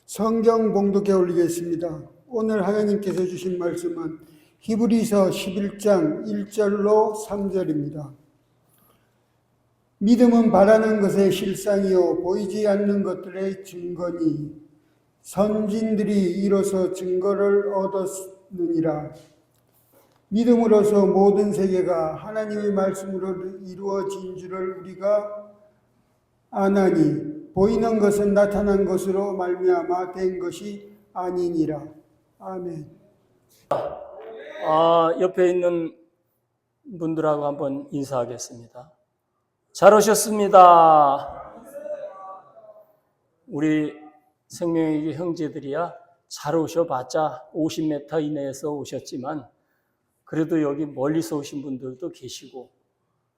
성경 봉독해 올리겠습니다. 오늘 하나님께서 주신 말씀은 히브리서 11장 1절로 3절입니다. 믿음은 바라는 것의 실상이요 보이지 않는 것들의 증거니 선진들이 이로써 증거를 얻었느니라. 믿음으로서 모든 세계가 하나님의 말씀으로 이루어진 줄을 우리가 아나니 보이는 것은 나타난 것으로 말미암아 된 것이 아니니라. 아멘. 옆에 있는 분들하고 한번 인사하겠습니다. 잘 오셨습니다. 우리 생명의 형제들이야 잘 오셔봤자 50m 이내에서 오셨지만 그래도 여기 멀리서 오신 분들도 계시고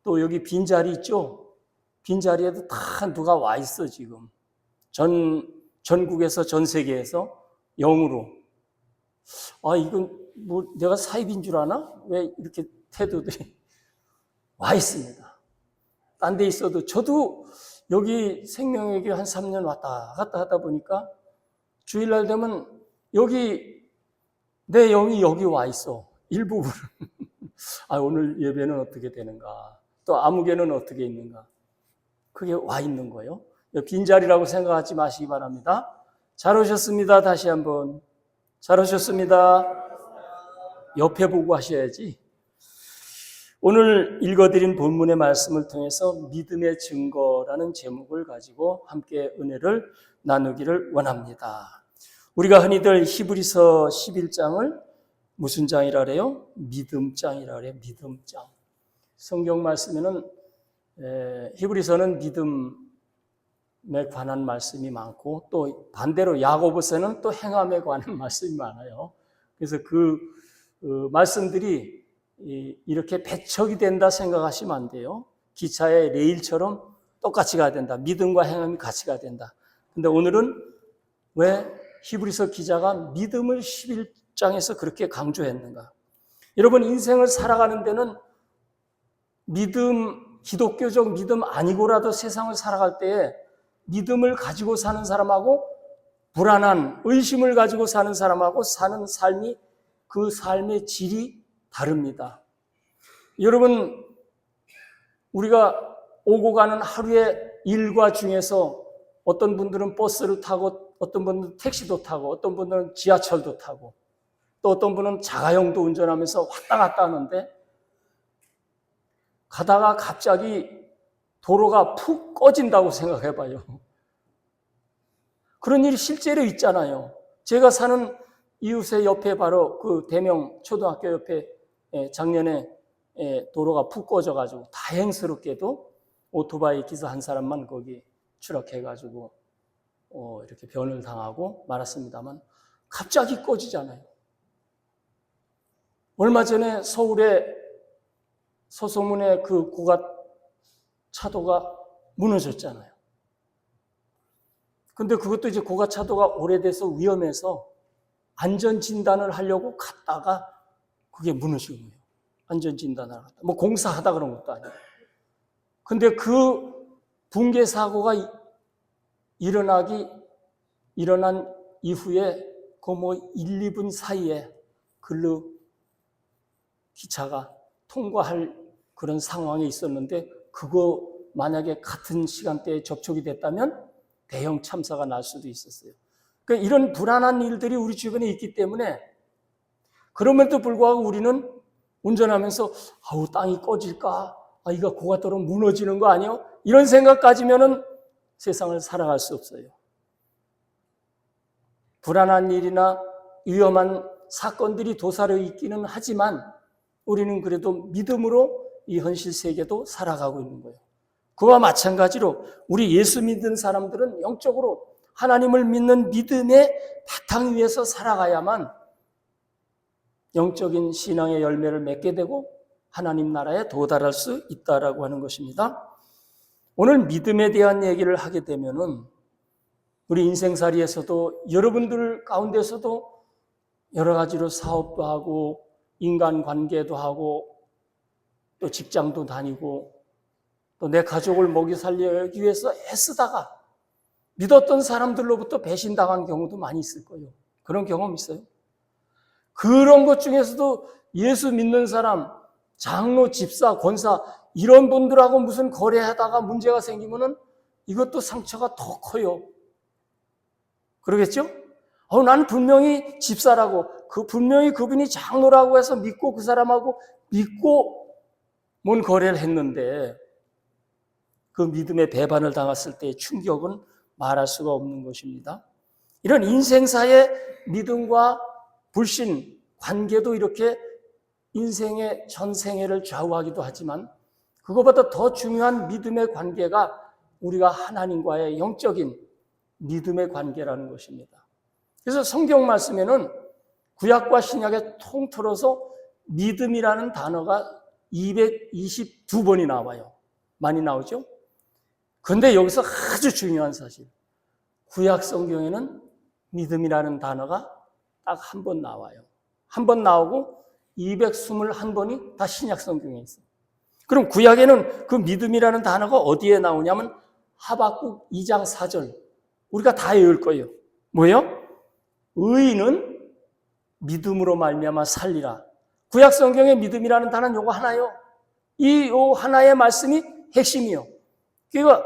또 여기 빈자리 있죠? 빈자리에도 다 누가 와 있어 지금. 전국에서 전 세계에서 영으로. 이건 뭐 내가 사입인 줄 아나? 왜 이렇게 태도들이 와 있습니다. 딴 데 있어도 저도 여기 생명에게 한 3년 왔다 갔다 하다 보니까 주일날 되면 여기 내 영이 여기 와 있어. 일부분은. 오늘 예배는 어떻게 되는가? 또 아무개는 어떻게 있는가? 그게 와 있는 거예요. 빈자리라고 생각하지 마시기 바랍니다. 잘 오셨습니다. 다시 한번. 잘 오셨습니다. 옆에 보고 하셔야지. 오늘 읽어드린 본문의 말씀을 통해서 믿음의 증거라는 제목을 가지고 함께 은혜를 나누기를 원합니다. 우리가 흔히들 히브리서 11장을 무슨 장이라 그래요? 믿음장이라 그래요. 믿음장. 성경 말씀에는 히브리서는 믿음에 관한 말씀이 많고 또 반대로 야고보서는 또 행함에 관한 말씀이 많아요. 그래서 그 말씀들이 이렇게 배척이 된다 생각하시면 안 돼요. 기차의 레일처럼 똑같이 가야 된다. 믿음과 행함이 같이 가야 된다. 근데 오늘은 왜 히브리서 기자가 믿음을 11장에서 그렇게 강조했는가? 여러분 인생을 살아가는 데는 기독교적 믿음 아니고라도 세상을 살아갈 때에 믿음을 가지고 사는 사람하고 불안한 의심을 가지고 사는 사람하고 사는 삶이 그 삶의 질이 다릅니다. 여러분 우리가 오고 가는 하루의 일과 중에서 어떤 분들은 버스를 타고 어떤 분들은 택시도 타고 어떤 분들은 지하철도 타고 또 어떤 분은 자가용도 운전하면서 왔다 갔다 하는데 가다가 갑자기 도로가 푹 꺼진다고 생각해봐요. 그런 일이 실제로 있잖아요. 제가 사는 이웃의 옆에 바로 그 대명 초등학교 옆에 작년에 도로가 푹 꺼져가지고 다행스럽게도 오토바이 기사 한 사람만 거기 추락해가지고 이렇게 변을 당하고 말았습니다만 갑자기 꺼지잖아요. 얼마 전에 서울의 서소문의 그 고가 차도가 무너졌잖아요. 근데 그것도 이제 고가 차도가 오래돼서 위험해서 안전진단을 하려고 갔다가 그게 무너진 거예요. 안전진단을 하다. 뭐 공사하다 그런 것도 아니고. 근데 그 붕괴 사고가 일어난 이후에 그 뭐 1, 2분 사이에 글로 기차가 통과할 그런 상황에 있었는데 그거 만약에 같은 시간대에 접촉이 됐다면 대형 참사가 날 수도 있었어요. 그러니까 이런 불안한 일들이 우리 주변에 있기 때문에 그럼에도 불구하고 우리는 운전하면서 땅이 꺼질까? 이거 고가도로 무너지는 거 아니에요? 이런 생각 가지면은 세상을 살아갈 수 없어요. 불안한 일이나 위험한 사건들이 도사려 있기는 하지만 우리는 그래도 믿음으로 이 현실 세계도 살아가고 있는 거예요. 그와 마찬가지로 우리 예수 믿는 사람들은 영적으로 하나님을 믿는 믿음의 바탕 위에서 살아가야만 영적인 신앙의 열매를 맺게 되고 하나님 나라에 도달할 수 있다라고 하는 것입니다. 오늘 믿음에 대한 얘기를 하게 되면은 우리 인생살이에서도 여러분들 가운데서도 여러 가지로 사업도 하고 인간관계도 하고 또 직장도 다니고 또 내 가족을 먹이 살리기 위해서 애쓰다가 믿었던 사람들로부터 배신당한 경우도 많이 있을 거예요. 그런 경험 있어요? 그런 것 중에서도 예수 믿는 사람, 장로, 집사, 권사 이런 분들하고 무슨 거래하다가 문제가 생기면은 이것도 상처가 더 커요. 그러겠죠? 나는 분명히 집사라고, 분명히 그분이 장로라고 해서 믿고 그 사람하고 믿고 뭔 거래를 했는데 그 믿음의 배반을 당했을 때의 충격은 말할 수가 없는 것입니다. 이런 인생사의 믿음과 불신, 관계도 이렇게 인생의 전생애를 좌우하기도 하지만 그것보다 더 중요한 믿음의 관계가 우리가 하나님과의 영적인 믿음의 관계라는 것입니다. 그래서 성경 말씀에는 구약과 신약에 통틀어서 믿음이라는 단어가 222번이 나와요. 많이 나오죠? 그런데 여기서 아주 중요한 사실, 구약 성경에는 믿음이라는 단어가 딱 한 번 나와요. 한 번 나오고 221번이 다 신약 성경에 있어요. 그럼 구약에는 그 믿음이라는 단어가 어디에 나오냐면 하박국 2장 4절. 우리가 다 외울 거예요. 뭐예요? 의인은 믿음으로 말미암아 살리라. 구약 성경에 믿음이라는 단어는 요거 하나요. 이 하나의 말씀이 핵심이요. 그러니까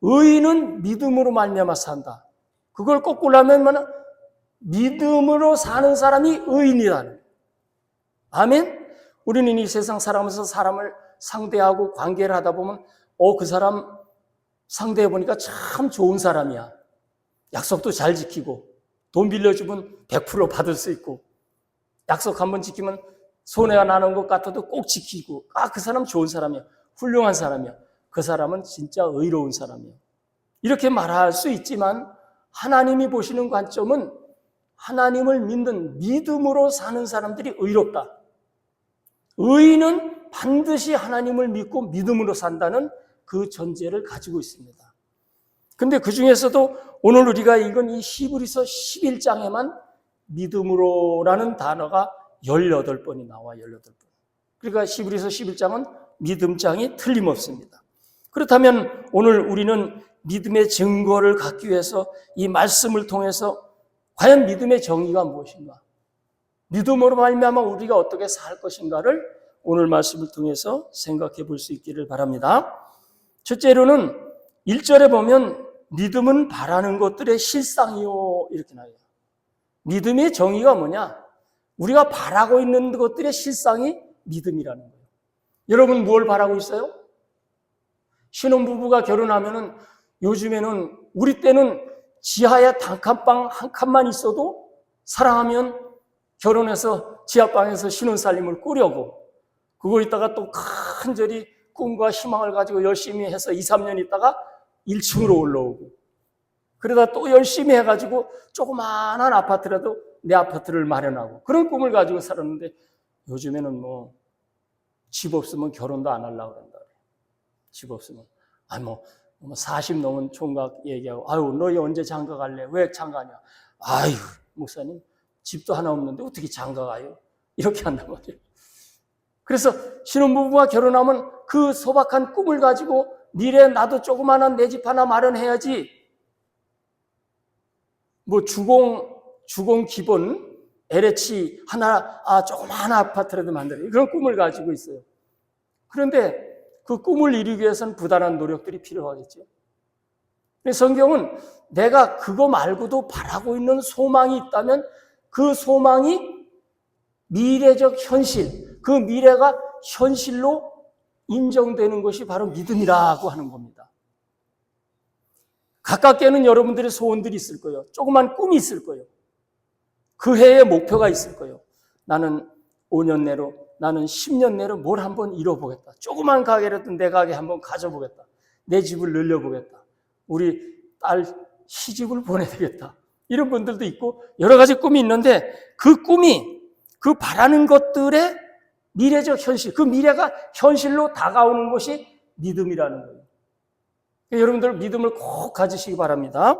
의인은 믿음으로 말미암아 산다. 그걸 거꾸로 하면 믿음으로 사는 사람이 의인이라는. 아멘? 우리는 이 세상 살아가면서 사람을 상대하고 관계를 하다 보면 그 사람 상대해 보니까 참 좋은 사람이야. 약속도 잘 지키고 돈 빌려주면 100% 받을 수 있고 약속 한번 지키면 손해가 나는 것 같아도 꼭 지키고 그 사람 좋은 사람이야. 훌륭한 사람이야. 그 사람은 진짜 의로운 사람이야. 이렇게 말할 수 있지만 하나님이 보시는 관점은 하나님을 믿는 믿음으로 사는 사람들이 의롭다. 의인은 반드시 하나님을 믿고 믿음으로 산다는 그 전제를 가지고 있습니다. 근데 그 중에서도 오늘 우리가 읽은 이 히브리서 11장에만 믿음으로라는 단어가 18번이 나와, 18번. 그러니까 히브리서 11장은 믿음장이 틀림없습니다. 그렇다면 오늘 우리는 믿음의 증거를 갖기 위해서 이 말씀을 통해서 과연 믿음의 정의가 무엇인가? 믿음으로 말미암아 우리가 어떻게 살 것인가를 오늘 말씀을 통해서 생각해 볼 수 있기를 바랍니다. 첫째로는 1절에 보면 믿음은 바라는 것들의 실상이요 이렇게 나와요. 믿음의 정의가 뭐냐? 우리가 바라고 있는 것들의 실상이 믿음이라는 거예요. 여러분 무엇을 바라고 있어요? 신혼부부가 결혼하면은 요즘에는 우리 때는 지하에 단칸방 한 칸만 있어도 사랑하면 결혼해서 지하방에서 신혼살림을 꾸려고 그거 있다가 또 간절히 꿈과 희망을 가지고 열심히 해서 2, 3년 있다가 1층으로 올라오고 그러다 또 열심히 해가지고 조그마한 아파트라도 내 아파트를 마련하고 그런 꿈을 가지고 살았는데 요즘에는 집 없으면 결혼도 안 하려고 그런다. 집 없으면 40 넘은 총각 얘기하고 너희 언제 장가 갈래? 왜 장가냐? 목사님 집도 하나 없는데 어떻게 장가 가요? 이렇게 한단 말이에요. 그래서 신혼부부가 결혼하면 그 소박한 꿈을 가지고 미래에 나도 조그마한 내 집 하나 마련해야지. 주공 기본 LH 하나 조그마한 아파트라도 만들어 그런 꿈을 가지고 있어요. 그런데 그 꿈을 이루기 위해서는 부단한 노력들이 필요하겠죠. 성경은 내가 그거 말고도 바라고 있는 소망이 있다면 그 소망이 미래적 현실, 그 미래가 현실로 인정되는 것이 바로 믿음이라고 하는 겁니다. 가깝게는 여러분들의 소원들이 있을 거예요. 조그만 꿈이 있을 거예요. 그 해의 목표가 있을 거예요. 나는 5년 내로, 나는 10년 내로 뭘 한번 이뤄보겠다. 조그만 가게라도 내 가게 한번 가져보겠다. 내 집을 늘려보겠다. 우리 딸 시집을 보내야 되겠다. 이런 분들도 있고 여러 가지 꿈이 있는데 그 꿈이 그 바라는 것들의 미래적 현실, 그 미래가 현실로 다가오는 것이 믿음이라는 거예요. 여러분들 믿음을 꼭 가지시기 바랍니다.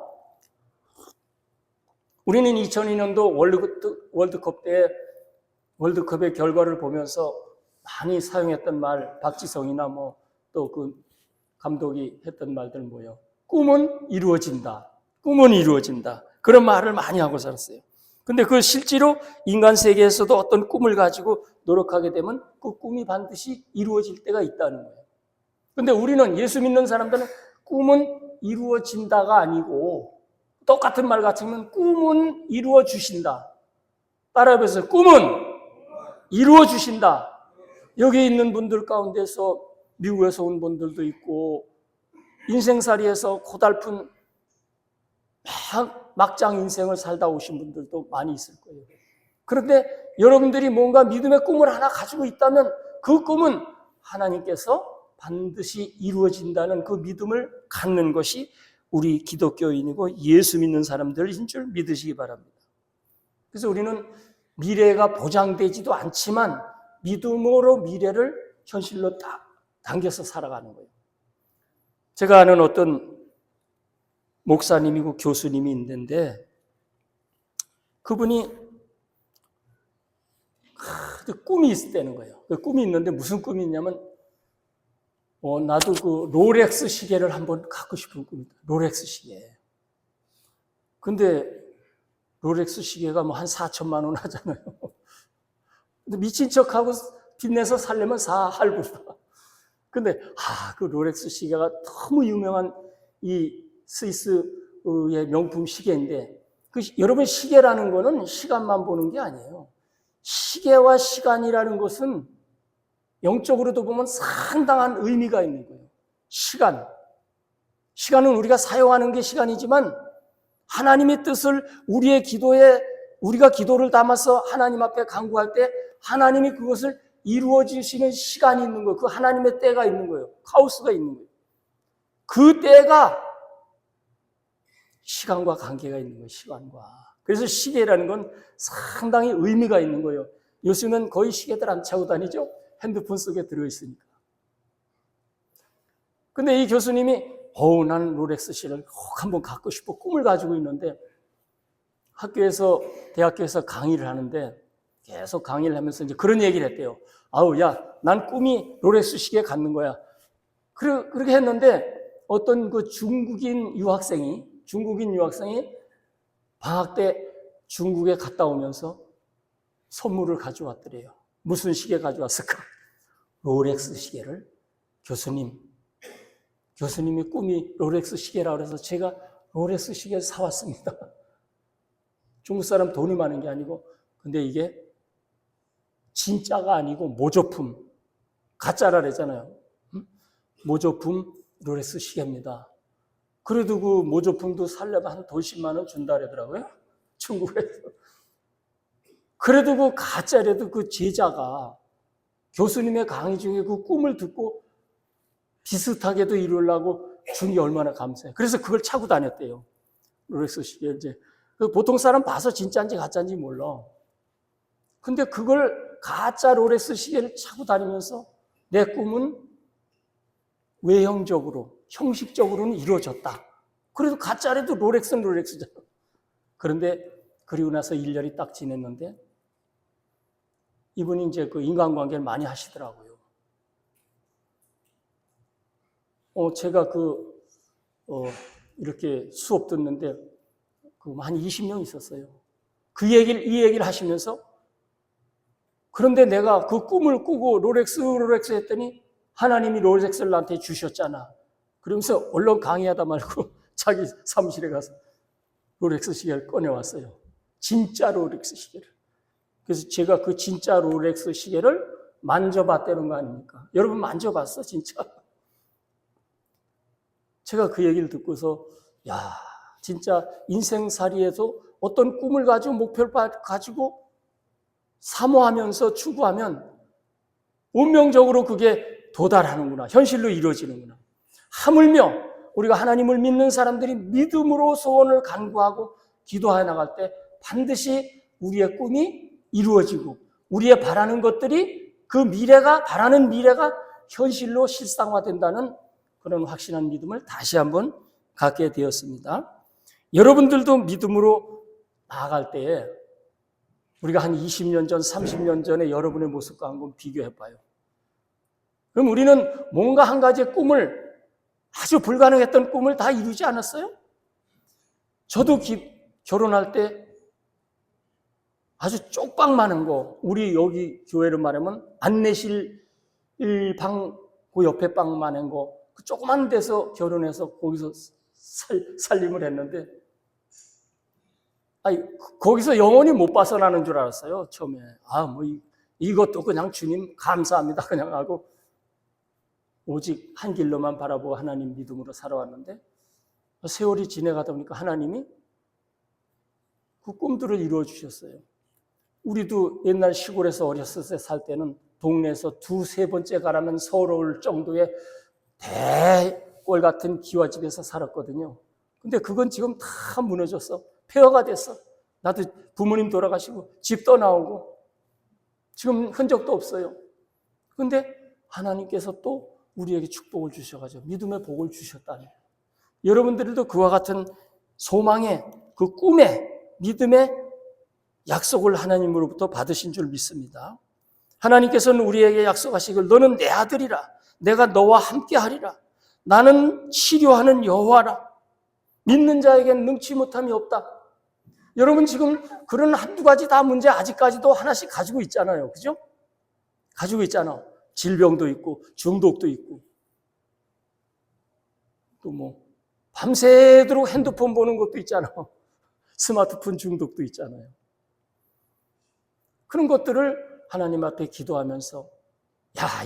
우리는 2002년도 월드컵 때 월드컵의 결과를 보면서 많이 사용했던 말, 박지성이나 또 그 감독이 했던 말들 뭐예요? 꿈은 이루어진다. 꿈은 이루어진다. 그런 말을 많이 하고 살았어요. 근데 그 실제로 인간 세계에서도 어떤 꿈을 가지고 노력하게 되면 그 꿈이 반드시 이루어질 때가 있다는 거예요. 근데 우리는 예수 믿는 사람들은 꿈은 이루어진다가 아니고 똑같은 말 같으면 꿈은 이루어주신다. 따라해보세요. 꿈은 이루어주신다. 여기 있는 분들 가운데서 미국에서 온 분들도 있고 인생살이에서 고달픈 막장 인생을 살다 오신 분들도 많이 있을 거예요. 그런데 여러분들이 뭔가 믿음의 꿈을 하나 가지고 있다면 그 꿈은 하나님께서 반드시 이루어진다는 그 믿음을 갖는 것이 우리 기독교인이고 예수 믿는 사람들인 줄 믿으시기 바랍니다. 그래서 우리는 미래가 보장되지도 않지만 믿음으로 미래를 현실로 딱 당겨서 살아가는 거예요. 제가 아는 어떤 목사님이고 교수님이 있는데 그분이 꿈이 있었다는 거예요. 그 꿈이 있는데 무슨 꿈이 있냐면 나도 그 롤렉스 시계를 한번 갖고 싶은 꿈이다. 롤렉스 시계. 근데 롤렉스 시계가 뭐 한 4천만 원 하잖아요. 근데 미친 척하고 빚내서 살려면 할부다. 근데 그 롤렉스 시계가 너무 유명한 이 스위스의 명품 시계인데 여러분 시계라는 거는 시간만 보는 게 아니에요. 시계와 시간이라는 것은 영적으로도 보면 상당한 의미가 있는 거예요. 시간은 우리가 사용하는 게 시간이지만 하나님의 뜻을 우리가 기도를 담아서 하나님 앞에 간구할 때 하나님이 그것을 이루어 주시는 시간이 있는 거예요. 그 하나님의 때가 있는 거예요. 카오스가 있는 거예요. 그 때가 시간과 관계가 있는 거예요. 시간과. 그래서 시계라는 건 상당히 의미가 있는 거예요. 요즘은 거의 시계들 안 차고 다니죠? 핸드폰 속에 들어있으니까. 근데 이 교수님이 나는 롤렉스 시계를 꼭 한번 갖고 싶어 꿈을 가지고 있는데 대학교에서 강의를 하는데 계속 강의를 하면서 이제 그런 얘기를 했대요. 난 꿈이 롤렉스 시계 갖는 거야. 그렇게 했는데 어떤 그 중국인 유학생이 방학 때 중국에 갔다 오면서 선물을 가져왔더래요. 무슨 시계 가져왔을까? 롤렉스 시계를 교수님이 꿈이 롤렉스 시계라고 해서 제가 롤렉스 시계를 사왔습니다. 중국 사람 돈이 많은 게 아니고 근데 이게 진짜가 아니고 모조품, 가짜라 그랬잖아요. 모조품 롤렉스 시계입니다. 그래도 그 모조품도 살려면 한 돈 10만 원 준다 그러더라고요. 중국에서. 그래도 그 가짜라도 그 제자가 교수님의 강의 중에 그 꿈을 듣고 비슷하게도 이루려고 준 게 얼마나 감사해요. 그래서 그걸 차고 다녔대요. 롤렉스 시계 이제. 보통 사람 봐서 진짜인지 가짜인지 몰라. 근데 그걸 가짜 롤렉스 시계를 차고 다니면서 내 꿈은 외형적으로, 형식적으로는 이루어졌다. 그래도 가짜라도 롤렉스는 롤렉스잖아. 그런데 그리고 나서 1년이 딱 지냈는데 이분이 이제 그 인간관계를 많이 하시더라고요. 제가 이렇게 수업 듣는데 한 20명 있었어요. 이 얘기를 하시면서 그런데 내가 그 꿈을 꾸고 롤렉스 했더니 하나님이 롤렉스를 나한테 주셨잖아. 그러면서 얼른 강의하다 말고 자기 사무실에 가서 롤렉스 시계를 꺼내왔어요. 진짜 롤렉스 시계를. 그래서 제가 그 진짜 롤렉스 시계를 만져봤다는 거 아닙니까? 여러분 만져봤어 진짜? 제가 그 얘기를 듣고서 진짜 인생살이에서 어떤 꿈을 가지고 목표를 가지고 사모하면서 추구하면 운명적으로 그게 도달하는구나. 현실로 이루어지는구나. 하물며 우리가 하나님을 믿는 사람들이 믿음으로 소원을 간구하고 기도해 나갈 때 반드시 우리의 꿈이 이루어지고 우리의 바라는 것들이 바라는 미래가 현실로 실상화된다는 그런 확신한 믿음을 다시 한번 갖게 되었습니다. 여러분들도 믿음으로 나아갈 때에 우리가 한 20년 전, 30년 전에 여러분의 모습과 한번 비교해 봐요. 그럼 우리는 뭔가 한 가지의 꿈을 아주 불가능했던 꿈을 다 이루지 않았어요? 저도 결혼할 때 아주 쪽방 많은 거, 우리 여기 교회로 말하면 안내실 1방, 그 옆에 방 많은 거, 그 조그만 데서 결혼해서 거기서 살림을 했는데, 아니, 거기서 영원히 못 벗어나는 줄 알았어요, 처음에. 이것도 그냥 주님 감사합니다. 그냥 하고, 오직 한 길로만 바라보고 하나님 믿음으로 살아왔는데, 세월이 지나가다 보니까 하나님이 그 꿈들을 이루어 주셨어요. 우리도 옛날 시골에서 어렸을 때 살 때는 동네에서 2-3번째 가라면 서러울 정도의 대골 같은 기와집에서 살았거든요. 근데 그건 지금 다 무너졌어. 폐허가 됐어. 나도 부모님 돌아가시고 집 떠나오고 지금 흔적도 없어요. 근데 하나님께서 또 우리에게 축복을 주셔가지고 믿음의 복을 주셨다니. 여러분들도 그와 같은 소망의 그 꿈의 믿음의 약속을 하나님으로부터 받으신 줄 믿습니다. 하나님께서는 우리에게 약속하시길 너는 내 아들이라. 내가 너와 함께 하리라. 나는 치료하는 여호와라. 믿는 자에겐 능치 못함이 없다. 여러분 지금 그런 한두 가지 다 문제 아직까지도 하나씩 가지고 있잖아요. 그죠? 가지고 있잖아. 질병도 있고 중독도 있고 또 뭐 밤새도록 핸드폰 보는 것도 있잖아. 스마트폰 중독도 있잖아요. 그런 것들을 하나님 앞에 기도하면서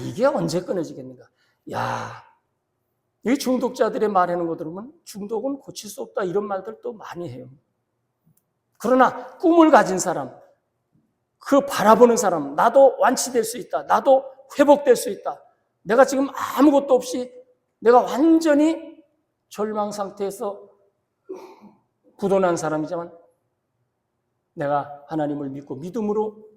이게 언제 끊어지겠는가? 이 중독자들의 말하는 거 들으면 중독은 고칠 수 없다 이런 말들 또 많이 해요. 그러나 꿈을 가진 사람, 그 바라보는 사람, 나도 완치될 수 있다. 나도 회복될 수 있다. 내가 지금 아무것도 없이 내가 완전히 절망 상태에서 굳어난 사람이지만 내가 하나님을 믿고 믿음으로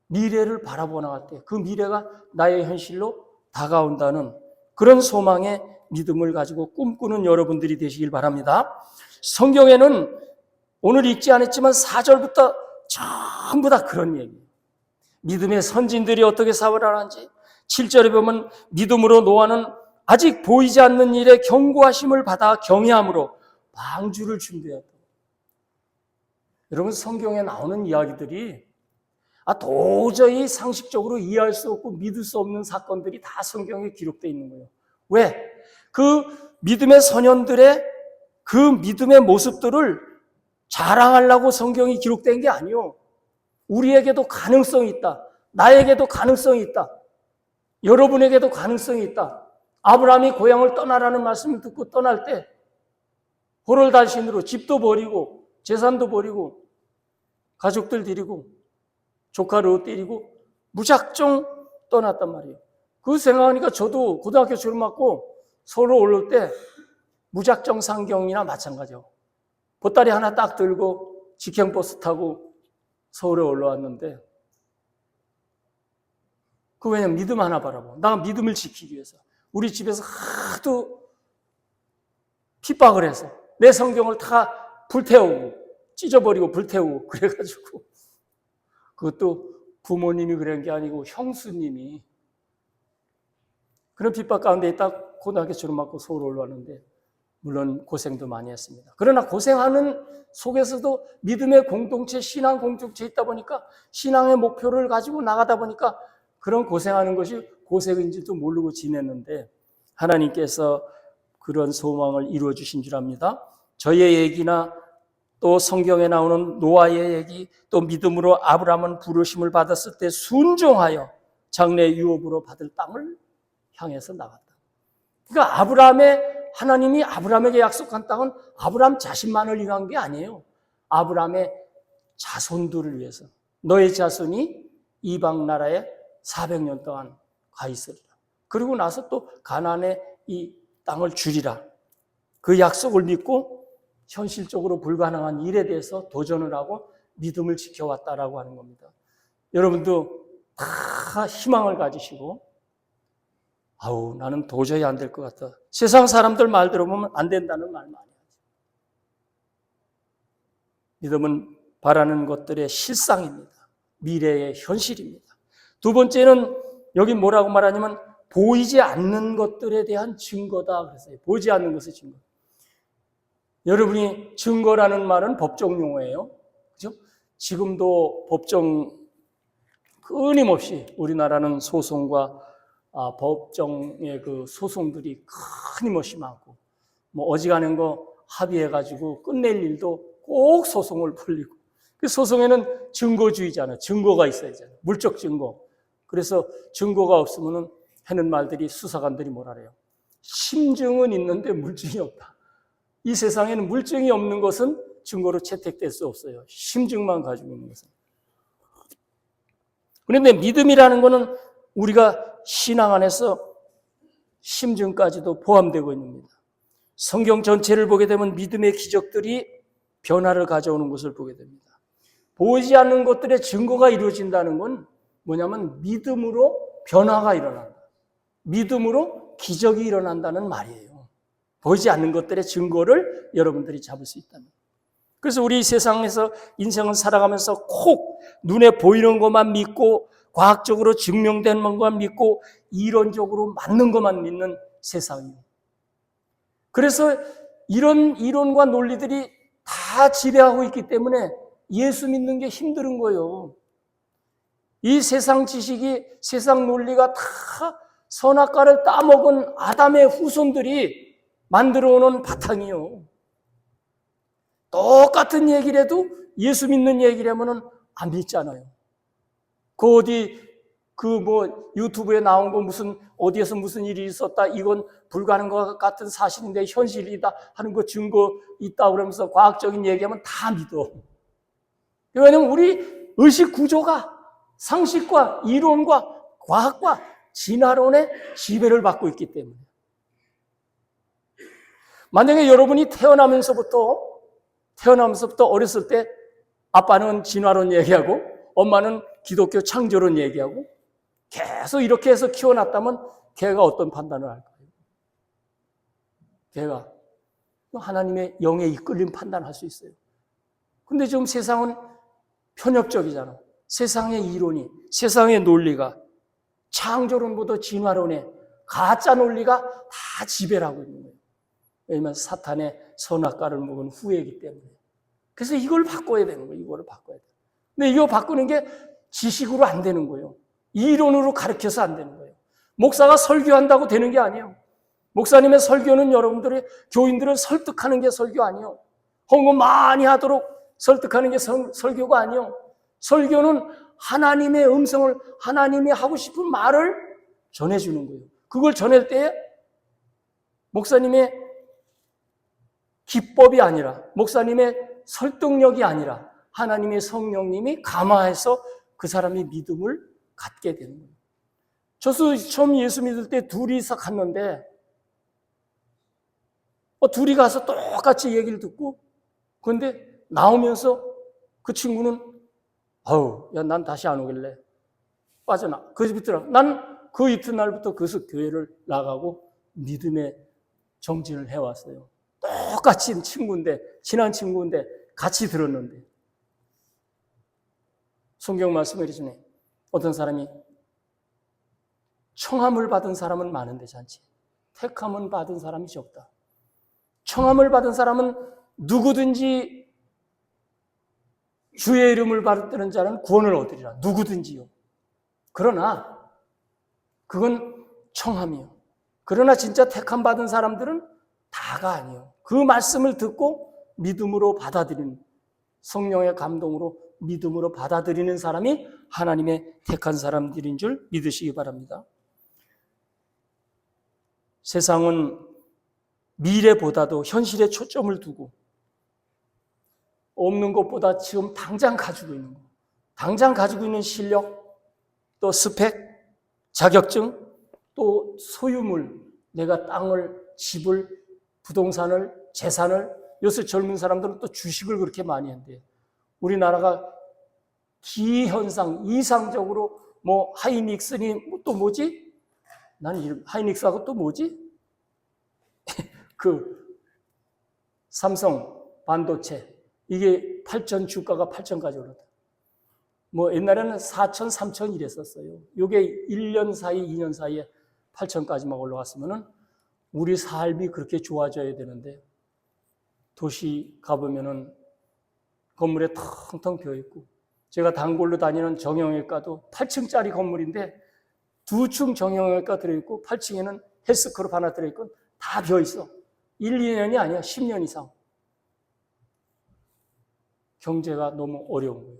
미래를 바라보고 나갈 때 그 미래가 나의 현실로 다가온다는 그런 소망의 믿음을 가지고 꿈꾸는 여러분들이 되시길 바랍니다. 성경에는 오늘 읽지 않았지만 4절부터 전부 다 그런 얘기예요. 믿음의 선진들이 어떻게 살아가는지 7절에 보면 믿음으로 노아는 아직 보이지 않는 일에 경고하심을 받아 경외함으로 방주를 준비했다. 여러분 성경에 나오는 이야기들이 도저히 상식적으로 이해할 수 없고 믿을 수 없는 사건들이 다 성경에 기록되어 있는 거예요. 왜? 그 믿음의 소년들의 그 믿음의 모습들을 자랑하려고 성경이 기록된 게 아니에요. 우리에게도 가능성이 있다. 나에게도 가능성이 있다. 여러분에게도 가능성이 있다. 아브라함이 고향을 떠나라는 말씀을 듣고 떠날 때 호롤단신으로 집도 버리고 재산도 버리고 가족들 데리고 조카를 데리고 무작정 떠났단 말이에요. 그 생각하니까 저도 고등학교 졸업하고 서울 올라올 때 무작정 상경이나 마찬가지예요. 보따리 하나 딱 들고 직행버스 타고 서울에 올라왔는데 왜냐면 믿음 하나 바라보고 나 믿음을 지키기 위해서 우리 집에서 하도 핍박을 해서 내 성경을 다 불태우고 찢어버리고 불태우고 그래가지고 그것도 부모님이 그런 게 아니고 형수님이 그런 핍박 가운데 있다 고등학교 졸업하고 서울 올라왔는데 물론 고생도 많이 했습니다. 그러나 고생하는 속에서도 믿음의 공동체, 신앙 공동체에 있다 보니까 신앙의 목표를 가지고 나가다 보니까 그런 고생하는 것이 고생인지도 모르고 지냈는데 하나님께서 그런 소망을 이루어 주신 줄 압니다. 저의 얘기나 또 성경에 나오는 노아의 얘기, 또 믿음으로 아브라함은 부르심을 받았을 때 순종하여 장래 유업으로 받을 땅을 향해서 나갔다. 그러니까 하나님이 아브라함에게 약속한 땅은 아브라함 자신만을 위한 게 아니에요. 아브라함의 자손들을 위해서. 너의 자손이 이방 나라에 400년 동안 가 있으리라. 그리고 나서 또 가나안에 이 땅을 주리라. 그 약속을 믿고 현실적으로 불가능한 일에 대해서 도전을 하고 믿음을 지켜왔다라고 하는 겁니다. 여러분도 다 희망을 가지시고 나는 도저히 안 될 것 같다. 세상 사람들 말 들어보면 안 된다는 말 많이 하죠. 믿음은 바라는 것들의 실상입니다. 미래의 현실입니다. 두 번째는 여기 뭐라고 말하냐면 보이지 않는 것들에 대한 증거다 그랬어요. 보이지 않는 것의 증거. 여러분이 증거라는 말은 법정 용어예요. 그죠? 지금도 법정 끊임없이 우리나라는 소송과 법정의 그 소송들이 끊임없이 많고, 뭐 어지간한 거 합의해가지고 끝낼 일도 꼭 소송을 풀리고, 그 소송에는 증거주의잖아요. 증거가 있어야 되잖아요. 물적 증거. 그래서 증거가 없으면은 하는 말들이, 수사관들이 뭐라 그래요? 심증은 있는데 물증이 없다. 이 세상에는 물증이 없는 것은 증거로 채택될 수 없어요. 심증만 가지고 있는 것은. 그런데 믿음이라는 것은 우리가 신앙 안에서 심증까지도 포함되고 있는 겁니다. 성경 전체를 보게 되면 믿음의 기적들이 변화를 가져오는 것을 보게 됩니다. 보이지 않는 것들의 증거가 이루어진다는 건 뭐냐면 믿음으로 변화가 일어난다. 믿음으로 기적이 일어난다는 말이에요. 보이지 않는 것들의 증거를 여러분들이 잡을 수 있다는. 그래서 우리 세상에서 인생을 살아가면서 콕 눈에 보이는 것만 믿고, 과학적으로 증명된 것만 믿고, 이론적으로 맞는 것만 믿는 세상이에요. 그래서 이런 이론과 논리들이 다 지배하고 있기 때문에 예수 믿는 게 힘든 거예요. 이 세상 지식이, 세상 논리가 다 선악과를 따먹은 아담의 후손들이 만들어 놓은 바탕이요. 똑같은 얘기를 해도 예수 믿는 얘기를 하면은 안 믿잖아요. 그 어디 유튜브에 나온 거 무슨 어디에서 무슨 일이 있었다, 이건 불가능과 같은 사실인데 현실이다 하는 거 증거 있다 그러면서 과학적인 얘기하면 다 믿어. 왜냐하면 우리 의식 구조가 상식과 이론과 과학과 진화론의 지배를 받고 있기 때문에. 만약에 여러분이 태어나면서부터 어렸을 때 아빠는 진화론 얘기하고 엄마는 기독교 창조론 얘기하고 계속 이렇게 해서 키워놨다면 걔가 어떤 판단을 할까요? 걔가 하나님의 영에 이끌림 판단할 수 있어요. 근데 지금 세상은 편협적이잖아. 세상의 이론이, 세상의 논리가 창조론보다 진화론의 가짜 논리가 다 지배를 하고 있는 거예요. 왜냐하면 사탄의 선악과를 먹은 후예이기 때문에. 그래서 이걸 바꿔야 되는 거예요. 이거를 바꿔야 돼요. 근데 이거 바꾸는 게 지식으로 안 되는 거예요. 이론으로 가르쳐서 안 되는 거예요. 목사가 설교한다고 되는 게 아니에요. 목사님의 설교는 여러분들의 교인들을 설득하는 게 설교 아니에요. 헌금 많이 하도록 설득하는 게 설교가 아니에요. 설교는 하나님의 음성을, 하나님이 하고 싶은 말을 전해주는 거예요. 그걸 전할 때 목사님의 기법이 아니라, 목사님의 설득력이 아니라 하나님의 성령님이 감화해서 그 사람이 믿음을 갖게 되는 거예요. 저도 처음 예수 믿을 때 둘이서 갔는데 둘이 가서 똑같이 얘기를 듣고, 그런데 나오면서 그 친구는 난 다시 안 오길래 빠져나. 그때부터 난 그 이튿날부터 그 교회를 나가고 믿음의 정진을 해왔어요. 똑같이 친구인데, 친한 친구인데 같이 들었는데. 성경 말씀을 해주네. 어떤 사람이 청함을 받은 사람은 많은데 잔치, 택함은 받은 사람이 적다. 청함을 받은 사람은 누구든지 주의 이름을 받드는 자는 구원을 얻으리라. 누구든지요. 그러나 그건 청함이요. 그러나 진짜 택함 받은 사람들은 다가 아니에요. 그 말씀을 듣고 믿음으로 받아들이는, 성령의 감동으로 믿음으로 받아들이는 사람이 하나님의 택한 사람들인 줄 믿으시기 바랍니다. 세상은 미래보다도 현실에 초점을 두고 없는 것보다 지금 당장 가지고 있는 것, 당장 가지고 있는 실력, 또 스펙, 자격증, 또 소유물, 내가 땅을, 집을, 부동산을, 재산을, 요새 젊은 사람들은 또 주식을 그렇게 많이 한대요. 우리나라가 기현상, 이상적으로 하이닉스니 또 뭐지? 난 하이닉스하고 또 뭐지? 삼성 반도체, 이게 8천, 주가가 8천까지 올랐다. 옛날에는 4천, 3천 이랬었어요. 이게 1년 사이, 2년 사이에 8천까지만 올라갔으면은 우리 삶이 그렇게 좋아져야 되는데 도시 가보면은 건물에 텅텅 비어있고, 제가 단골로 다니는 정형외과도 8층짜리 건물인데 2층 정형외과 들어있고 8층에는 헬스클럽 하나 들어있고 다 비어있어. 1, 2년이 아니야. 10년 이상. 경제가 너무 어려운 거예요.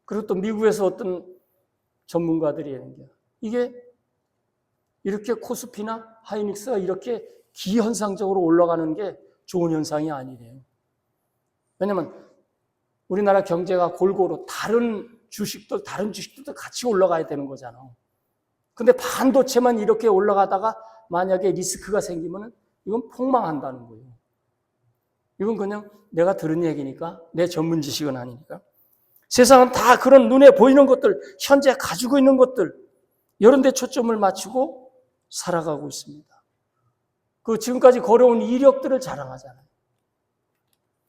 그리고 또 미국에서 어떤 전문가들이 하는 게, 이게 이렇게 코스피나 하이닉스가 이렇게 기현상적으로 올라가는 게 좋은 현상이 아니래요. 왜냐면 우리나라 경제가 골고루 다른 주식들도 같이 올라가야 되는 거잖아. 근데 반도체만 이렇게 올라가다가 만약에 리스크가 생기면 이건 폭망한다는 거예요. 이건 그냥 내가 들은 얘기니까, 내 전문 지식은 아니니까. 세상은 다 그런 눈에 보이는 것들, 현재 가지고 있는 것들, 이런 데 초점을 맞추고 살아가고 있습니다. 그 지금까지 걸어온 이력들을 자랑하잖아요.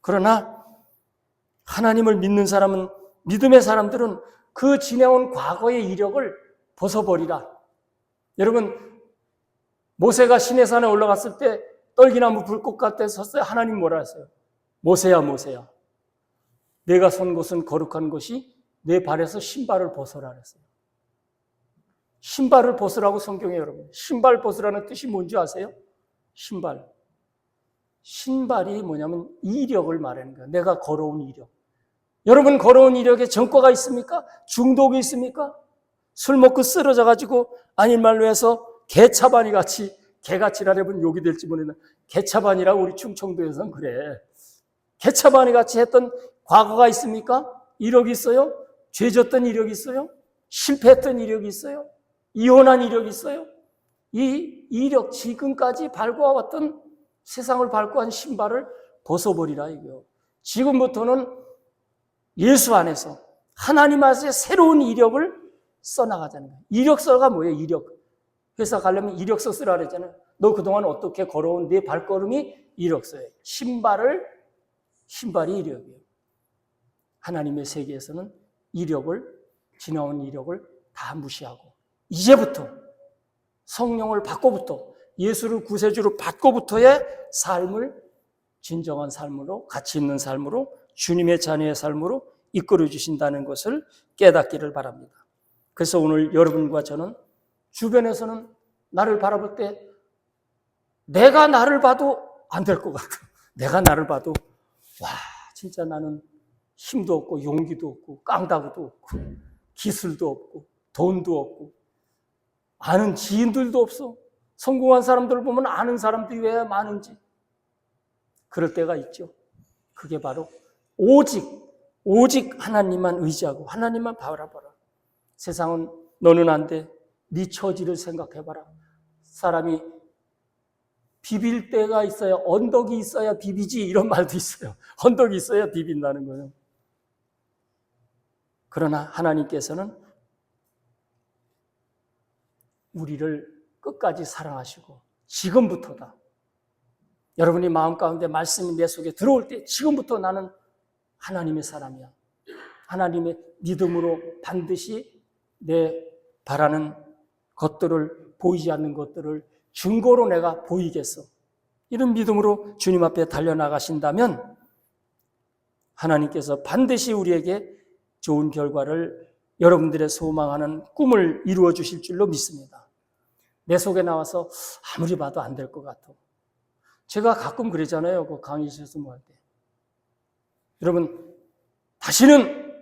그러나 하나님을 믿는 사람은, 믿음의 사람들은 그 지내온 과거의 이력을 벗어버리라. 여러분, 모세가 시내산에 올라갔을 때 떨기나무 불꽃 같아 섰어요. 하나님 뭐라 했어요? 모세야, 모세야. 내가 선 곳은 거룩한 곳이 내 발에서 신발을 벗어라 그랬어요. 신발을 벗으라고 성경에, 여러분, 신발 벗으라는 뜻이 뭔지 아세요? 신발. 신발이 뭐냐면 이력을 말하는 거예요. 내가 걸어온 이력. 여러분, 걸어온 이력에 전과가 있습니까? 중독이 있습니까? 술 먹고 쓰러져가지고, 아닌 말로 해서 개차반이 같이, 개같이라려면 욕이 될지 모르겠는데, 개차반이라고 우리 충청도에서는 그래. 개차반이 같이 했던 과거가 있습니까? 이력이 있어요? 죄 졌던 이력이 있어요? 실패했던 이력이 있어요? 이혼한 이력이 있어요? 이 이력, 지금까지 밟아왔던, 세상을 밟고 한 신발을 벗어버리라 이거요. 지금부터는 예수 안에서, 하나님 안에서 새로운 이력을 써나가자는 거예요. 이력서가 뭐예요? 이력. 회사 가려면 이력서 쓰라 그랬잖아요. 너 그동안 어떻게 걸어온 네 발걸음이 이력서예요. 신발이 이력이에요. 하나님의 세계에서는 이력을, 지나온 이력을 다 무시하고, 이제부터 성령을 받고부터, 예수를 구세주로 받고부터의 삶을 진정한 삶으로, 가치 있는 삶으로, 주님의 자녀의 삶으로 이끌어 주신다는 것을 깨닫기를 바랍니다. 그래서 오늘 여러분과 저는 주변에서는 나를 바라볼 때 내가 나를 봐도 안 될 것 같아. 내가 나를 봐도 와, 진짜 나는 힘도 없고 용기도 없고 깡다구도 없고 기술도 없고 돈도 없고 아는 지인들도 없어. 성공한 사람들을 보면 아는 사람들이 왜 많은지. 그럴 때가 있죠. 그게 바로 오직 하나님만 의지하고 하나님만 바라봐라. 세상은 너는 안 돼. 네 처지를 생각해봐라. 사람이 비빌 때가 있어야, 언덕이 있어야 비비지, 이런 말도 있어요. 언덕이 있어야 비빈다는 거예요. 그러나 하나님께서는 우리를 끝까지 사랑하시고 지금부터다. 여러분이 마음 가운데 말씀이 내 속에 들어올 때 지금부터 나는 하나님의 사람이야. 하나님의 믿음으로 반드시 내 바라는 것들을, 보이지 않는 것들을 증거로 내가 보이겠어. 이런 믿음으로 주님 앞에 달려나가신다면 하나님께서 반드시 우리에게 좋은 결과를, 여러분들의 소망하는 꿈을 이루어 주실 줄로 믿습니다. 내 속에 나와서 아무리 봐도 안 될 것 같아. 제가 가끔 그러잖아요. 그 강의실에서 뭐 할 때. 여러분, 다시는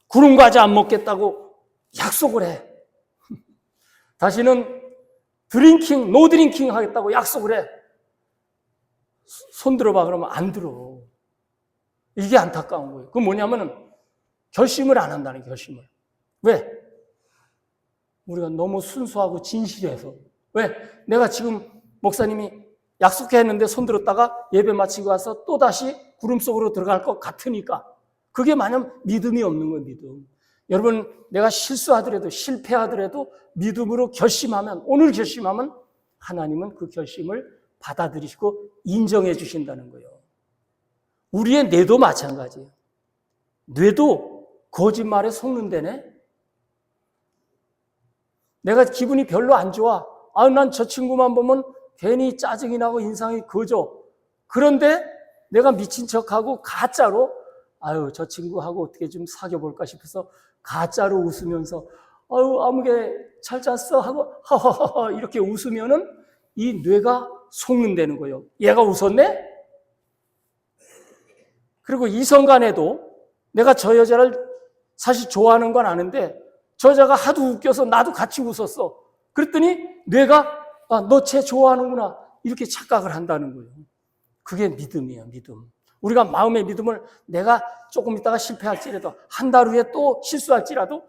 구름 과자 안 먹겠다고 약속을 해. 다시는 노 드링킹 하겠다고 약속을 해. 손 들어봐 그러면 안 들어. 이게 안타까운 거예요. 그건 뭐냐면은 결심을 안 한다는 거예요, 결심을. 왜? 우리가 너무 순수하고 진실해서. 왜? 내가 지금 목사님이 약속해 했는데 손 들었다가 예배 마치고 와서 또다시 구름 속으로 들어갈 것 같으니까. 그게 마냥 믿음이 없는 거예요, 믿음. 여러분, 내가 실수하더라도, 실패하더라도 믿음으로 결심하면, 오늘 결심하면 하나님은 그 결심을 받아들이시고 인정해 주신다는 거예요. 우리의 뇌도 마찬가지예요. 뇌도 거짓말에 속는다네. 내가 기분이 별로 안 좋아. 난 저 친구만 보면 괜히 짜증이 나고 인상이 거져. 그런데 내가 미친 척하고 가짜로 아유 저 친구하고 어떻게 좀 사귀어볼까 싶어서 가짜로 웃으면서 아유 아무개 잘 잤어 하고 하하하 이렇게 웃으면은 이 뇌가 속는다는 거예요. 얘가 웃었네? 그리고 이성 간에도 내가 저 여자를 사실 좋아하는 건 아는데 저 여자가 하도 웃겨서 나도 같이 웃었어. 그랬더니 뇌가 너 쟤 좋아하는구나 이렇게 착각을 한다는 거예요. 그게 믿음이에요. 믿음. 우리가 마음의 믿음을 내가 조금 있다가 실패할지라도 한 달 후에 또 실수할지라도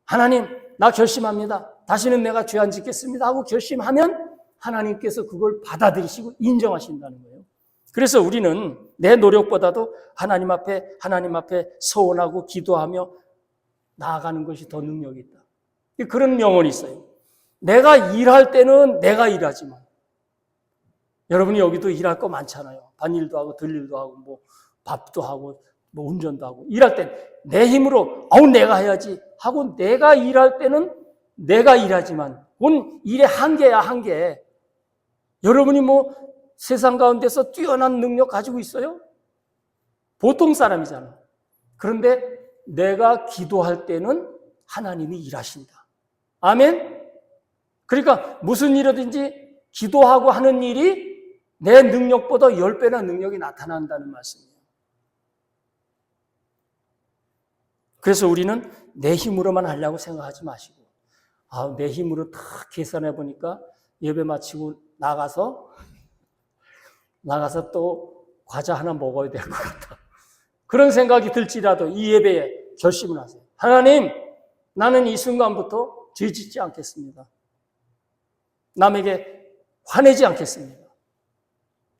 하나님 나 결심합니다. 다시는 내가 죄 안 짓겠습니다 하고 결심하면 하나님께서 그걸 받아들이시고 인정하신다는 거예요. 그래서 우리는 내 노력보다도 하나님 앞에 서원하고 기도하며 나아가는 것이 더 능력이 있다. 그런 명언이 있어요. 내가 일할 때는 내가 일하지만 여러분이 여기도 일할 거 많잖아요. 반일도 하고 들일도 하고 뭐 밥도 하고 뭐 운전도 하고 일할 땐 내 힘으로 내가 해야지 하고 내가 일할 때는 내가 일하지만 그건 일의 한계야 한계. 여러분이 뭐 세상 가운데서 뛰어난 능력 가지고 있어요? 보통 사람이잖아. 그런데 내가 기도할 때는 하나님이 일하신다. 아멘? 그러니까 무슨 일이든지 기도하고 하는 일이 내 능력보다 10배나 능력이 나타난다는 말씀이에요. 그래서 우리는 내 힘으로만 하려고 생각하지 마시고 내 힘으로 다 계산해 보니까 예배 마치고 나가서 또 과자 하나 먹어야 될 것 같다. 그런 생각이 들지라도 이 예배에 결심을 하세요. 하나님, 나는 이 순간부터 죄 짓지 않겠습니다. 남에게 화내지 않겠습니다.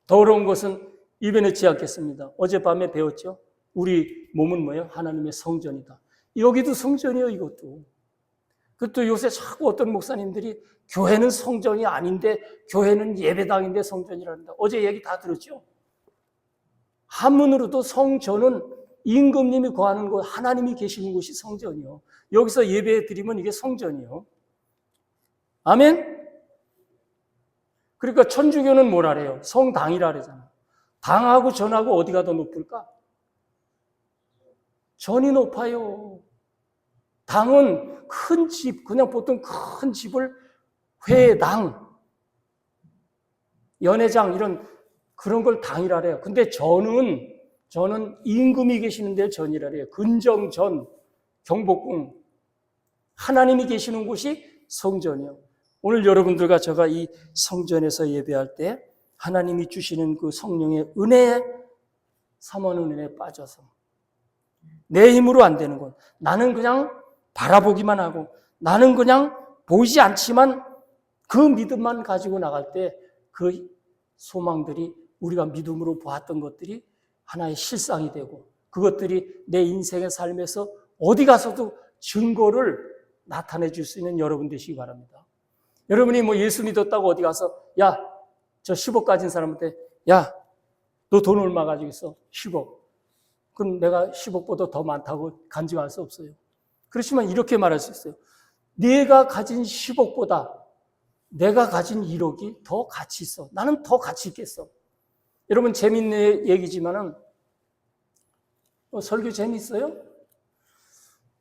더러운 것은 입에 넣지 않겠습니다. 어젯밤에 배웠죠? 우리 몸은 뭐예요? 하나님의 성전이다. 여기도 성전이에요, 이것도. 그것도 요새 자꾸 어떤 목사님들이 교회는 성전이 아닌데 교회는 예배당인데 성전이란다. 어제 얘기 다 들었죠? 한문으로도 성전은 임금님이 거하는 곳, 하나님이 계시는 곳이 성전이요. 여기서 예배 드리면 이게 성전이요. 아멘? 그러니까 천주교는 뭐라 그래요? 성당이라 그러잖아. 당하고 전하고 어디가 더 높을까? 전이 높아요. 당은 큰 집, 그냥 보통 큰 집을 회당, 연회장 이런 그런 걸 당이라 그래요. 근데 저는 임금이 계시는 데 전이라 그래요. 근정전, 경복궁, 하나님이 계시는 곳이 성전이요. 오늘 여러분들과 제가 이 성전에서 예배할 때 하나님이 주시는 그 성령의 은혜에 삼원의 은혜에 빠져서 내 힘으로 안 되는 것. 나는 그냥 바라보기만 하고 나는 그냥 보이지 않지만 그 믿음만 가지고 나갈 때 그 소망들이 우리가 믿음으로 보았던 것들이 하나의 실상이 되고 그것들이 내 인생의 삶에서 어디 가서도 증거를 나타내 줄 수 있는 여러분 되시기 바랍니다. 여러분이 뭐 예수 믿었다고 어디 가서 야, 저 10억 가진 사람한테 야, 너 돈 얼마 가지고 있어? 10억. 그럼 내가 10억보다 더 많다고 간증할 수 없어요. 그렇지만 이렇게 말할 수 있어요. 내가 가진 10억보다 내가 가진 1억이 더 가치 있어. 나는 더 가치 있겠어. 여러분 재밌는 얘기지만은 설교 재밌어요?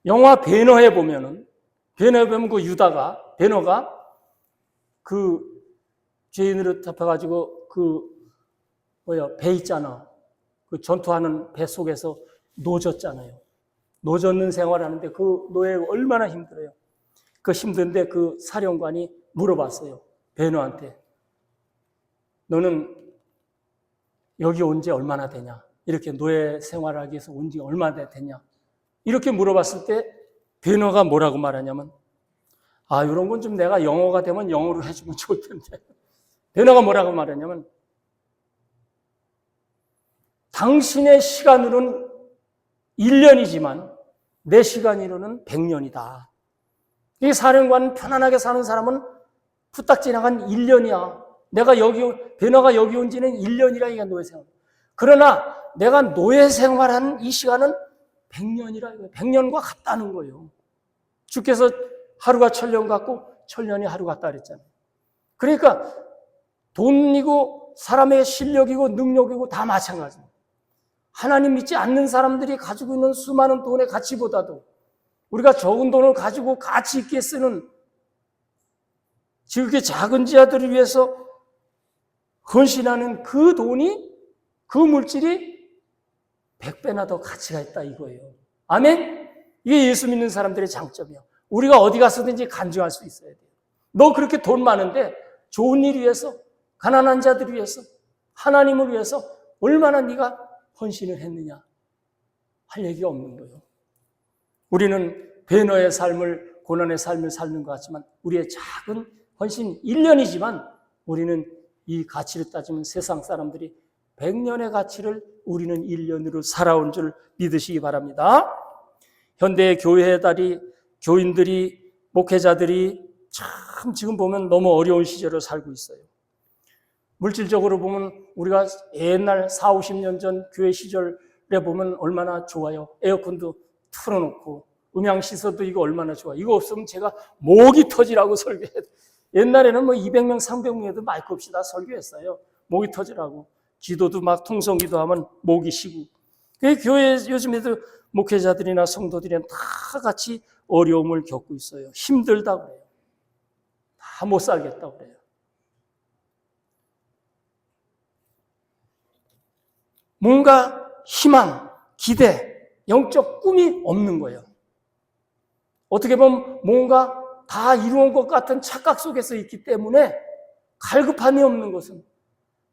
영화 배너에 보면 그 유다가 배너가 그 죄인으로 잡혀가지고 배 있잖아. 그 전투하는 배 속에서 노졌잖아요. 노젓는 생활하는데 그 노예 얼마나 힘들어요. 그 힘든데 그 사령관이 물어봤어요. 배너한테. 너는 여기 온 지 얼마나 되냐? 이렇게 노예 생활하기 위해서 온 지 얼마나 되냐? 이렇게 물어봤을 때 배너가 뭐라고 말하냐면 이런 건 좀 내가 영어가 되면 영어로 해주면 좋을 텐데. 배너가 뭐라고 말하냐면 당신의 시간으로는 1년이지만 내 시간으로는 100년이다. 이 사령관 편안하게 사는 사람은 후딱 지나간 1년이야. 배너가 여기 온 지는 1년이라 이게 노예 생활. 그러나 내가 노예 생활한 이 시간은 100년이라 이거예요. 100년과 같다는 거예요. 주께서 하루가 천년 같고 천년이 하루 같다 그랬잖아요. 그러니까 돈이고 사람의 실력이고 능력이고 다 마찬가지입니다. 하나님 믿지 않는 사람들이 가지고 있는 수많은 돈의 가치보다도 우리가 적은 돈을 가지고 가치 있게 쓰는 지극히 작은 자들을 위해서 헌신하는 그 돈이, 그 물질이 100배나 더 가치가 있다 이거예요. 아멘? 이게 예수 믿는 사람들의 장점이에요. 우리가 어디 가서든지 간증할 수 있어야 돼요. 너 그렇게 돈 많은데 좋은 일 위해서, 가난한 자들을 위해서, 하나님을 위해서 얼마나 네가 헌신을 했느냐 할 얘기가 없는 거예요. 우리는 배너의 삶을, 고난의 삶을 살는 것 같지만 우리의 작은 헌신 1년이지만 우리는 이 가치를 따지면 세상 사람들이 100년의 가치를 우리는 1년으로 살아온 줄 믿으시기 바랍니다. 현대의 교회들이, 교인들이, 목회자들이 참 지금 보면 너무 어려운 시절을 살고 있어요. 물질적으로 보면 우리가 옛날 40, 50년 전 교회 시절에 보면 얼마나 좋아요. 에어컨도 틀어놓고 음향시설도 이거 얼마나 좋아. 이거 없으면 제가 목이 터지라고 설교해요. 옛날에는 뭐 200명, 300명에도 마이크 없이 다 설교했어요. 목이 터지라고. 기도도 막 통성기도 하면 목이 쉬고. 교회 요즘에도 목회자들이나 성도들이랑 다 같이 어려움을 겪고 있어요. 힘들다 그래요. 다 못 살겠다 그래요. 뭔가 희망, 기대, 영적 꿈이 없는 거예요. 어떻게 보면 뭔가 다 이루어온 것 같은 착각 속에서 있기 때문에 갈급함이 없는 것은,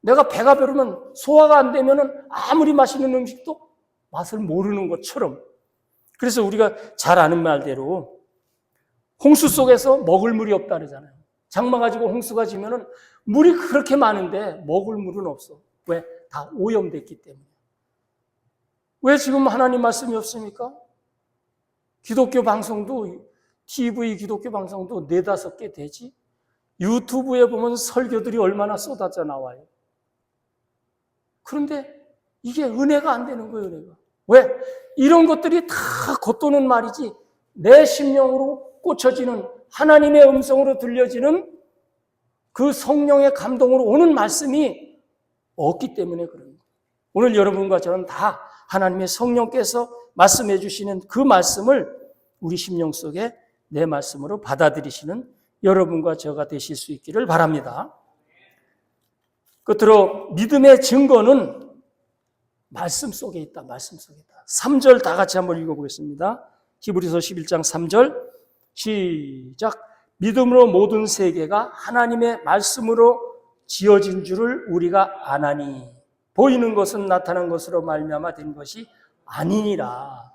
내가 배가 부르면 소화가 안 되면 아무리 맛있는 음식도 맛을 모르는 것처럼, 그래서 우리가 잘 아는 말대로 홍수 속에서 먹을 물이 없다 그러잖아요. 장마 가지고 홍수가 지면은 물이 그렇게 많은데 먹을 물은 없어. 왜? 다 오염됐기 때문에. 왜 지금 하나님 말씀이 없습니까? 기독교 방송도, TV 기독교 방송도 4-5개 되지. 유튜브에 보면 설교들이 얼마나 쏟아져 나와요. 그런데 이게 은혜가 안 되는 거예요, 은혜가. 왜? 이런 것들이 다 겉도는 말이지 내 심령으로 꽂혀지는, 하나님의 음성으로 들려지는 그 성령의 감동으로 오는 말씀이 없기 때문에 그런 거예요. 오늘 여러분과 저는 다 하나님의 성령께서 말씀해 주시는 그 말씀을 우리 심령 속에 내 말씀으로 받아들이시는 여러분과 저가 되실 수 있기를 바랍니다. 끝으로 믿음의 증거는 말씀 속에 있다. 말씀 속에 있다. 3절 다 같이 한번 읽어보겠습니다. 히브리서 11장 3절 시작. 믿음으로 모든 세계가 하나님의 말씀으로 지어진 줄을 우리가 아나니 보이는 것은 나타난 것으로 말미암아 된 것이 아니니라.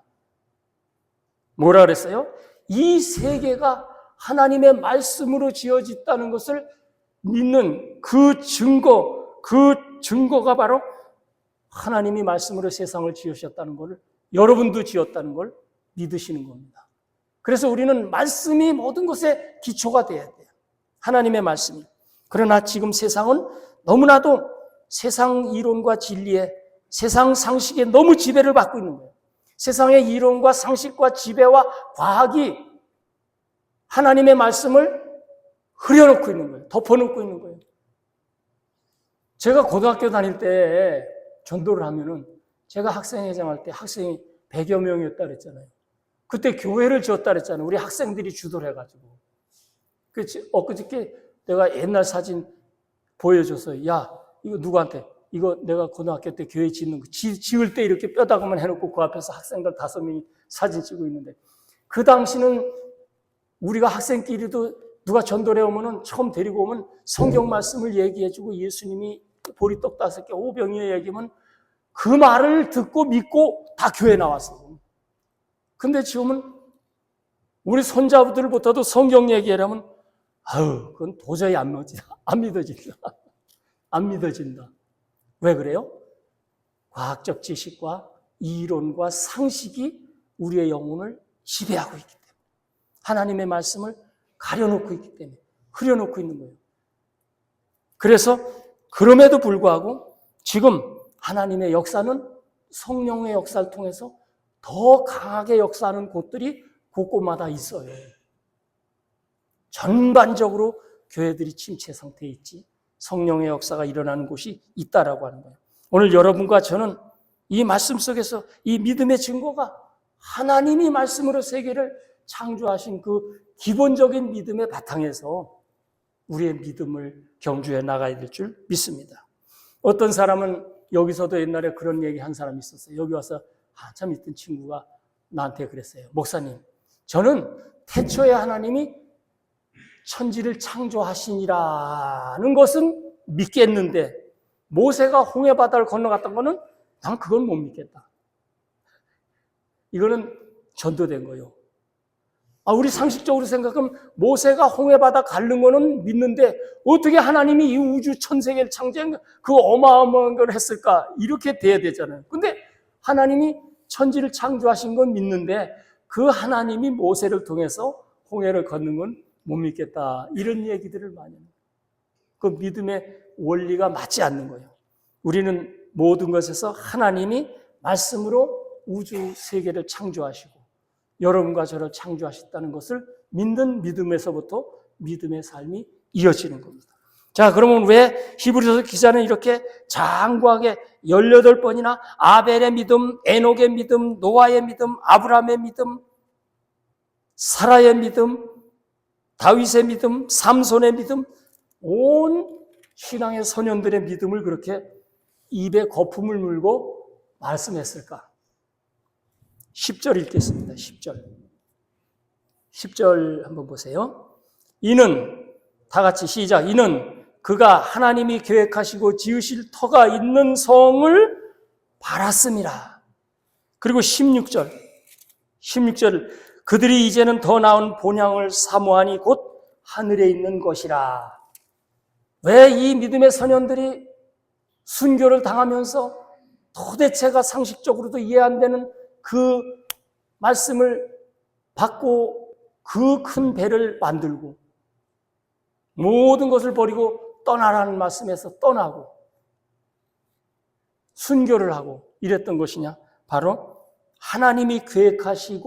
뭐라 그랬어요? 이 세계가 하나님의 말씀으로 지어졌다는 것을 믿는 그 증거가 바로 하나님이 말씀으로 세상을 지으셨다는 것을, 여러분도 지었다는 걸 믿으시는 겁니다. 그래서 우리는 말씀이 모든 것의 기초가 돼야 돼요. 하나님의 말씀이. 그러나 지금 세상은 너무나도 세상 이론과 진리에, 세상 상식에 너무 지배를 받고 있는 거예요. 세상의 이론과 상식과 지배와 과학이 하나님의 말씀을 흐려놓고 있는 거예요. 덮어놓고 있는 거예요. 제가 고등학교 다닐 때 전도를 하면은, 제가 학생회장 할 때 학생이 100여 명이었다 그랬잖아요. 그때 교회를 지었다 그랬잖아요. 우리 학생들이 주도를 해가지고. 엊그저께 내가 옛날 사진 보여줘서, 야, 이거 누구한테, 이거 내가 고등학교 때 교회 짓는 거, 지을 때 이렇게 뼈다귀만 해놓고 그 앞에서 학생들 5명이 사진 찍고 있는데, 그 당시는 우리가 학생끼리도 누가 전도를 해오면은, 처음 데리고 오면 성경 말씀을 얘기해주고 예수님이 보리떡 5개, 오병이어 얘기하면 그 말을 듣고 믿고 다 교회 나왔어. 근데 지금은 우리 손자들부터도 성경 얘기하려면, 아유, 그건 도저히 안 믿어진다. 안 믿어진다. 왜 그래요? 과학적 지식과 이론과 상식이 우리의 영혼을 지배하고 있기 때문에, 하나님의 말씀을 가려놓고 있기 때문에, 흐려놓고 있는 거예요. 그래서 그럼에도 불구하고 지금 하나님의 역사는 성령의 역사를 통해서 더 강하게 역사하는 곳들이 곳곳마다 있어요. 전반적으로 교회들이 침체 상태에 있지, 성령의 역사가 일어나는 곳이 있다라고 하는 거예요. 오늘 여러분과 저는 이 말씀 속에서 이 믿음의 증거가 하나님이 말씀으로 세계를 창조하신 그 기본적인 믿음의 바탕에서 우리의 믿음을 경주해 나가야 될 줄 믿습니다. 어떤 사람은 여기서도 옛날에 그런 얘기 한 사람이 있었어요. 여기 와서 한참 있던 친구가 나한테 그랬어요. 목사님, 저는 태초에 하나님이 천지를 창조하시니라는 것은 믿겠는데 모세가 홍해 바다를 건너갔던 거는 난 그건 못 믿겠다. 이거는 전도된 거예요. 우리 상식적으로 생각하면 모세가 홍해 바다 가른 거는 믿는데 어떻게 하나님이 이 우주 천세계를 창조한 그 어마어마한 걸 했을까? 이렇게 돼야 되잖아요. 근데 하나님이 천지를 창조하신 건 믿는데 그 하나님이 모세를 통해서 홍해를 걷는 건 못 믿겠다. 이런 얘기들을 많이 합니다. 그 믿음의 원리가 맞지 않는 거예요. 우리는 모든 것에서 하나님이 말씀으로 우주 세계를 창조하시고 여러분과 저를 창조하셨다는 것을 믿는 믿음에서부터 믿음의 삶이 이어지는 겁니다. 자, 그러면 왜 히브리서 기자는 이렇게 장구하게 18번이나 아벨의 믿음, 에녹의 믿음, 노아의 믿음, 아브라함의 믿음, 사라의 믿음, 다윗의 믿음, 삼손의 믿음, 온 신앙의 선현들의 믿음을 그렇게 입에 거품을 물고 말씀했을까? 10절 읽겠습니다. 10절 한번 보세요. 이는 다 같이 시작. 이는 그가 하나님이 계획하시고 지으실 터가 있는 성을 바랐음이라. 그리고 16절 그들이 이제는 더 나은 본향을 사모하니 곧 하늘에 있는 것이라. 왜 이 믿음의 선현들이 순교를 당하면서 도대체가 상식적으로도 이해 안 되는 그 말씀을 받고 그 큰 배를 만들고 모든 것을 버리고 떠나라는 말씀에서 떠나고 순교를 하고 이랬던 것이냐? 바로 하나님이 계획하신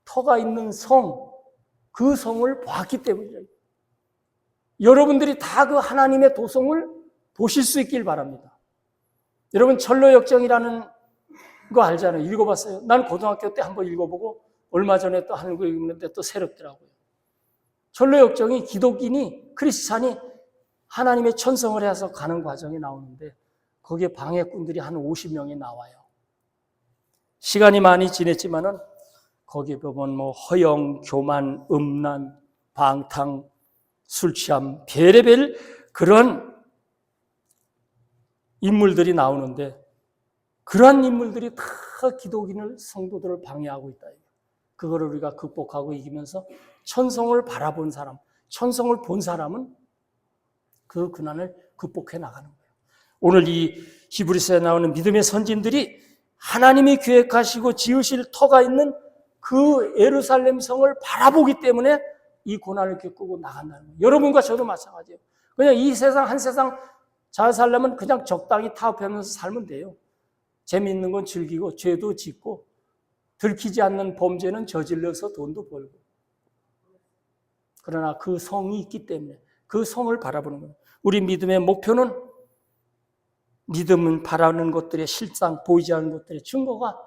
터가 있는 성, 그 성을 봤기 때문이에요. 여러분들이 다 그 하나님의 도성을 보실 수 있길 바랍니다. 여러분 철로역정이라는 거 알잖아요. 읽어봤어요. 난 고등학교 때 한번 읽어보고 얼마 전에 또 하는 거 읽는데 또 새롭더라고요. 철로역정이 기독인이 크리스찬이 하나님의 천성을 해서 가는 과정이 나오는데 거기에 방해꾼들이 한 50명이 나와요. 시간이 많이 지냈지만은 거기에 보면 뭐 허영, 교만, 음란, 방탕, 술 취함, 별의별 그런 인물들이 나오는데 그러한 인물들이 다 기독인을 성도들을 방해하고 있다. 그거를 우리가 극복하고 이기면서 천성을 바라본 사람, 천성을 본 사람은 그 고난을 극복해 나가는 거예요. 오늘 이 히브리서에 나오는 믿음의 선진들이 하나님이 계획하시고 지으실 터가 있는 그 예루살렘 성을 바라보기 때문에 이 고난을 겪고 나간다는 거예요. 여러분과 저도 마찬가지예요. 그냥 이 세상 한 세상 잘 살려면 그냥 적당히 타협하면서 살면 돼요. 재미있는 건 즐기고 죄도 짓고 들키지 않는 범죄는 저질러서 돈도 벌고. 그러나 그 성이 있기 때문에 그 성을 바라보는 거예요. 우리 믿음의 목표는 믿음은 바라는 것들의 실상, 보이지 않는 것들의 증거가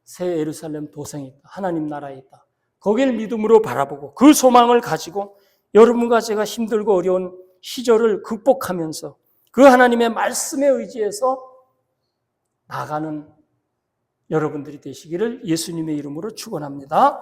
새 예루살렘 도성에 있다. 하나님 나라에 있다. 거기를 믿음으로 바라보고 그 소망을 가지고 여러분과 제가 힘들고 어려운 시절을 극복하면서 그 하나님의 말씀에 의지해서 나가는 여러분들이 되시기를 예수님의 이름으로 축원합니다.